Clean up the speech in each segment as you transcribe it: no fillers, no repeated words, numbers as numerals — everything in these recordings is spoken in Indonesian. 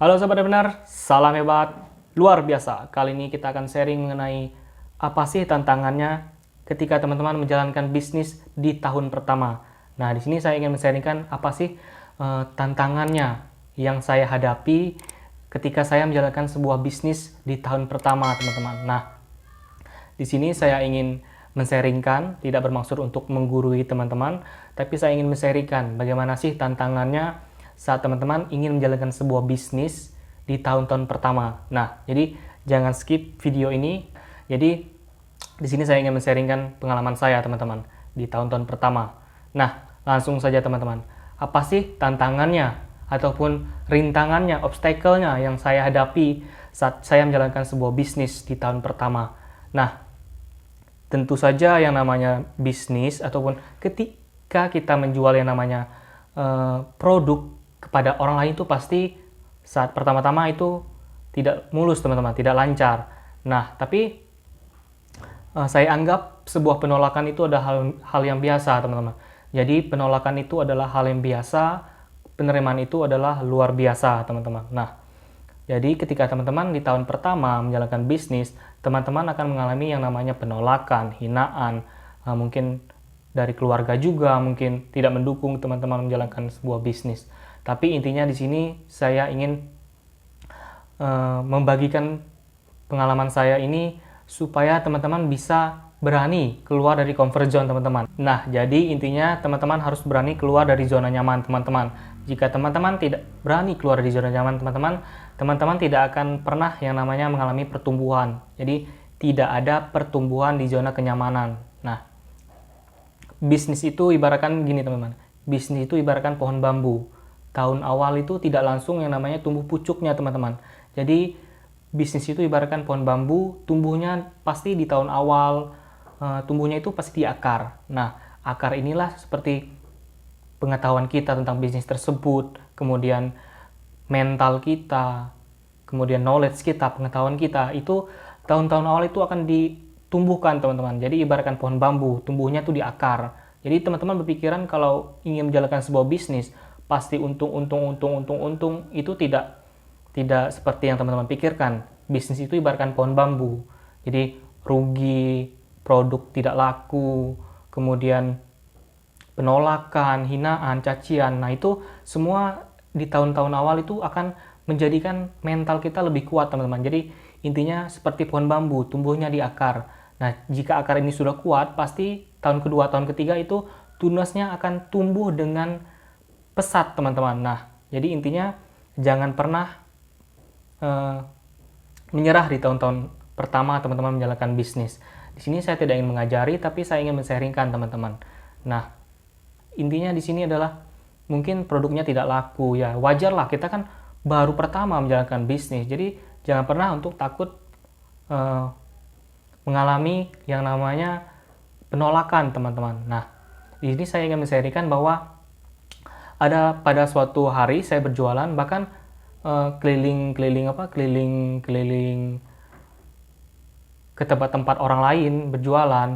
Halo Sobat Benar, salam hebat, luar biasa. Kali ini kita akan sharing mengenai apa sih tantangannya ketika teman-teman menjalankan bisnis di tahun pertama. Nah, di sini saya ingin men-sharingkan apa sih tantangannya yang saya hadapi ketika saya menjalankan sebuah bisnis di tahun pertama, teman-teman. Nah, di sini saya ingin men-sharingkan, tidak bermaksud untuk menggurui teman-teman, tapi saya ingin men-sharingkan bagaimana sih tantangannya saat teman-teman ingin menjalankan sebuah bisnis di tahun-tahun pertama. Nah, jadi jangan skip video ini. Jadi di sini saya ingin men-sharingkan pengalaman saya, teman-teman, di tahun-tahun pertama. Nah, langsung saja teman-teman. Apa sih tantangannya ataupun rintangannya, obstacle-nya yang saya hadapi saat saya menjalankan sebuah bisnis di tahun pertama? Nah, tentu saja yang namanya bisnis ataupun ketika kita menjual yang namanya produk kepada orang lain itu pasti saat pertama-tama itu tidak mulus, teman-teman, tidak lancar. Nah, tapi saya anggap sebuah penolakan itu adalah hal yang biasa, teman-teman. Jadi penolakan itu adalah hal yang biasa, penerimaan itu adalah luar biasa, teman-teman. Nah, jadi ketika teman-teman di tahun pertama menjalankan bisnis, teman-teman akan mengalami yang namanya penolakan, hinaan, mungkin dari keluarga juga mungkin tidak mendukung teman-teman menjalankan sebuah bisnis. Tapi intinya di sini saya ingin membagikan pengalaman saya ini supaya teman-teman bisa berani keluar dari comfort zone, teman-teman. Nah, jadi intinya teman-teman harus berani keluar dari zona nyaman, teman-teman. Jika teman-teman tidak berani keluar dari zona nyaman, teman-teman tidak akan pernah yang namanya mengalami pertumbuhan. Jadi tidak ada pertumbuhan di zona kenyamanan. Nah, bisnis itu ibaratkan gini, teman-teman. Bisnis itu ibaratkan pohon bambu. Tahun awal itu tidak langsung yang namanya tumbuh pucuknya, teman-teman. Jadi bisnis itu ibaratkan pohon bambu, tumbuhnya pasti di tahun awal, tumbuhnya itu pasti di akar. Nah, akar inilah seperti pengetahuan kita tentang bisnis tersebut, kemudian mental kita, kemudian knowledge kita, pengetahuan kita, itu tahun-tahun awal itu akan ditumbuhkan, teman-teman. Jadi ibaratkan pohon bambu, tumbuhnya tuh di akar. Jadi teman-teman berpikiran kalau ingin menjalankan sebuah bisnis, pasti untung, itu tidak seperti yang teman-teman pikirkan. Bisnis itu ibaratkan pohon bambu. Jadi rugi, produk tidak laku, kemudian penolakan, hinaan, cacian. Nah, itu semua di tahun-tahun awal itu akan menjadikan mental kita lebih kuat, teman-teman. Jadi intinya seperti pohon bambu, tumbuhnya di akar. Nah, jika akar ini sudah kuat, pasti tahun kedua, tahun ketiga itu tunasnya akan tumbuh dengan pesat, teman-teman. Nah, jadi intinya jangan pernah menyerah di tahun-tahun pertama teman-teman menjalankan bisnis. Di sini saya tidak ingin mengajari, tapi saya ingin men-sharingkan, teman-teman. Nah, intinya di sini adalah mungkin produknya tidak laku, ya wajar lah, kita kan baru pertama menjalankan bisnis. Jadi jangan pernah untuk takut mengalami yang namanya penolakan, teman-teman. Nah, di sini saya ingin men-sharingkan bahwa ada pada suatu hari saya berjualan, bahkan keliling ke tempat-tempat orang lain berjualan,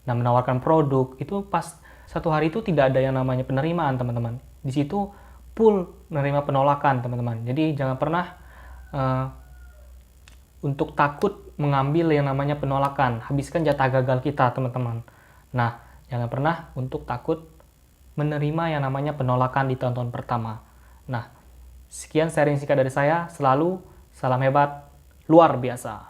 nah menawarkan produk. Itu pas satu hari itu tidak ada yang namanya penerimaan, teman-teman. Di situ full menerima penolakan, teman-teman. Jadi jangan pernah untuk takut mengambil yang namanya penolakan. Habiskan jatah gagal kita, teman-teman. Nah, jangan pernah untuk takut menerima yang namanya penolakan di tahun-tahun pertama. Nah, sekian sharing singkat dari saya. Selalu salam hebat, luar biasa.